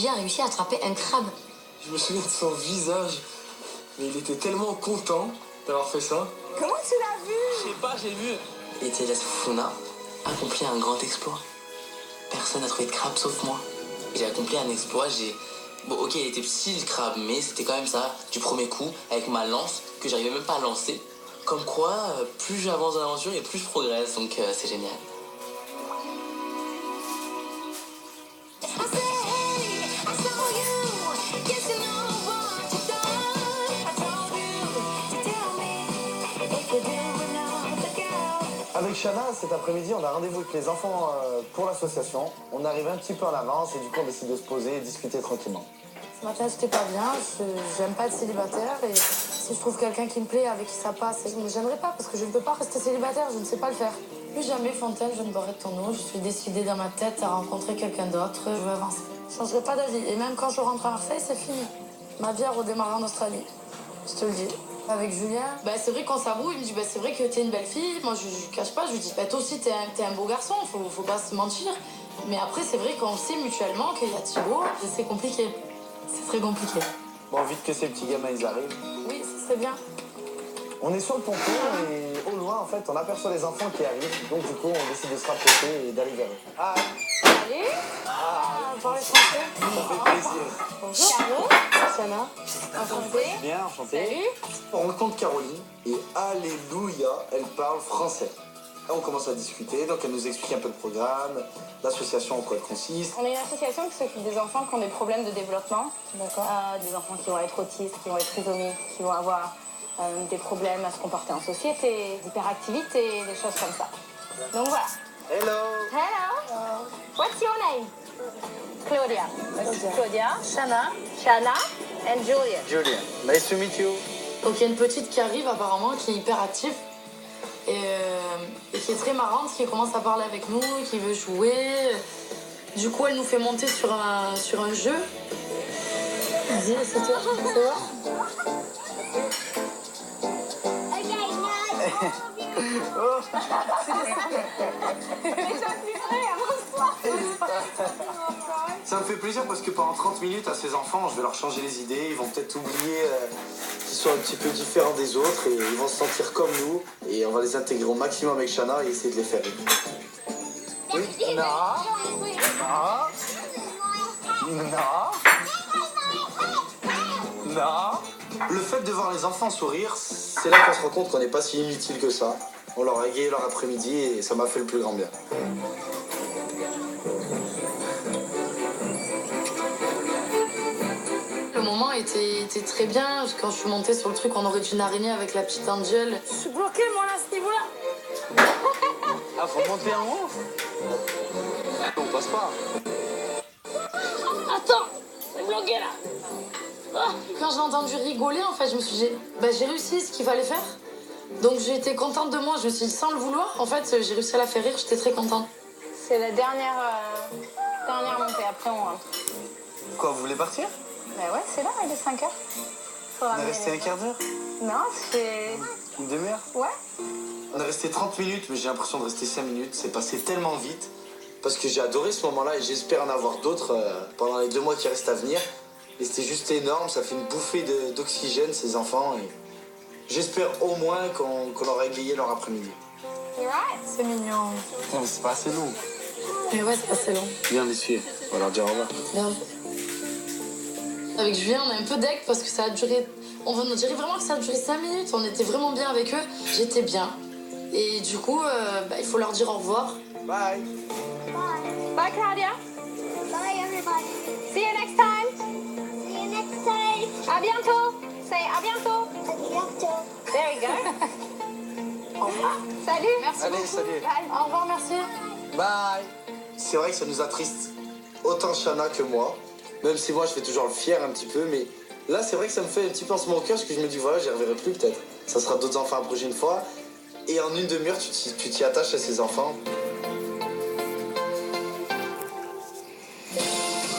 Julien a réussi à attraper un crabe. Je me souviens de son visage, mais il était tellement content d'avoir fait ça. Comment tu l'as vu? Je sais pas, j'ai vu. Et Thélias Fofana a accompli un grand exploit. Personne n'a trouvé de crabe sauf moi. J'ai accompli un exploit, Bon, ok, il était petit le crabe, mais c'était quand même ça, du premier coup, avec ma lance, que j'arrivais même pas à lancer. Comme quoi, plus j'avance dans l'aventure et plus je progresse, donc c'est génial. Avec Shana, cet après-midi, on a rendez-vous avec les enfants pour l'association. On arrive un petit peu en avance et du coup, on décide de se poser et discuter tranquillement. Ce matin, j'étais pas bien, j'aime pas être célibataire et si je trouve quelqu'un qui me plaît, avec qui ça passe, mais j'aimerais pas parce que je ne peux pas rester célibataire, je ne sais pas le faire. Plus jamais, Fontaine, je ne boirai de ton eau, je suis décidée dans ma tête à rencontrer quelqu'un d'autre, je veux avancer. Je changerai pas d'avis et même quand je rentre à Marseille, c'est fini. Ma vie a redémarré en Australie, je te le dis. Avec Julien, c'est vrai qu'on s'avoue, il me dit c'est vrai que t'es une belle fille, moi je cache pas, je lui dis toi aussi t'es un beau garçon, faut pas se mentir. Mais après c'est vrai qu'on sait mutuellement qu'il y a Thibaut, et c'est compliqué. C'est très compliqué. Bon, vite que ces petits gamins, ils arrivent. Oui, ce serait bien. On est sur le ponton et au loin, en fait, on aperçoit les enfants qui arrivent. Donc, du coup, on décide de se rapprocher et d'aller vers eux. Ah, Allez. Parlez français. ça fait plaisir. Bonjour. Caro. Sana. Enchantée. Bien, enchanté. Salut. On rencontre Caroline et alléluia, elle parle français. Là, on commence à discuter, donc elle nous explique un peu le programme, l'association en quoi elle consiste. On est une association qui s'occupe des enfants qui ont des problèmes de développement. D'accord. Des enfants qui vont être autistes, qui vont être trisomiques, qui vont avoir des problèmes à se comporter en société, d'hyperactivité, des choses comme ça. Donc voilà. Hello. Hello. What's your name? Claudia. Claudia. Shana. Shana. And Julia. Julia, nice to meet you. Donc il y a une petite qui arrive apparemment, qui est hyper active. Et qui est très marrante, qui commence à parler avec nous, qui veut jouer. Du coup, elle nous fait monter sur un jeu. Vas-y, c'est toi, ça va? Ça me fait plaisir parce que pendant 30 minutes à ces enfants, je vais leur changer les idées. Ils vont peut-être oublier qu'ils sont un petit peu différents des autres et ils vont se sentir comme nous. Et on va les intégrer au maximum avec Shana et essayer de les faire rire. Oui, non. Non. Non. Non. Le fait de voir les enfants sourire, c'est là qu'on se rend compte qu'on n'est pas si inutile que ça. On leur a égayé leur après-midi et ça m'a fait le plus grand bien. Le moment était très bien. Quand je suis montée sur le truc, on aurait dû une araignée avec la petite Angel. Je suis bloquée, moi, là, à ce niveau-là. Ah, faut monter en haut. On passe pas. Attends, c'est bloqué, là. Quand j'ai entendu rigoler, en fait, je me suis dit, j'ai réussi ce qu'il fallait faire. Donc j'ai été contente de moi, je me suis dit, sans le vouloir, en fait, j'ai réussi à la faire rire, j'étais très contente. C'est la dernière montée, après on rentre. Quoi, vous voulez partir? Ouais, c'est là, il est 5h. On est resté un quart d'heure? Non, c'est... Une demi-heure? Ouais. On est resté 30 minutes, mais j'ai l'impression de rester 5 minutes. C'est passé tellement vite. Parce que j'ai adoré ce moment-là et j'espère en avoir d'autres pendant les 2 mois qui restent à venir. Et c'était juste énorme, ça fait une bouffée d'oxygène, ces enfants. Et j'espère au moins qu'on leur a égayé leur après-midi. C'est mignon. Non, mais c'est pas assez long. Mais ouais, c'est pas assez long. Viens les suivre, on va leur dire au revoir. Grave. Avec Julien, on a un peu deck parce que ça a duré... On dirait vraiment que ça a duré 5 minutes. On était vraiment bien avec eux. J'étais bien. Et du coup, il faut leur dire au revoir. Bye. Bye, Claudia. Bye, everybody. See you next time. See you next time. À bientôt. Say à bientôt. À bientôt. There you go. Au revoir. Salut. Merci Allez, beaucoup. salut. Bye. Au revoir, merci. Bye. C'est vrai que ça nous attriste autant Shana que moi. Même si moi je fais toujours le fier un petit peu, mais là c'est vrai que ça me fait un petit pincement au cœur parce que je me dis voilà, j'y reverrai plus peut-être. Ça sera d'autres enfants la prochaine fois. Et en une demi-heure, tu t'y attaches à ces enfants.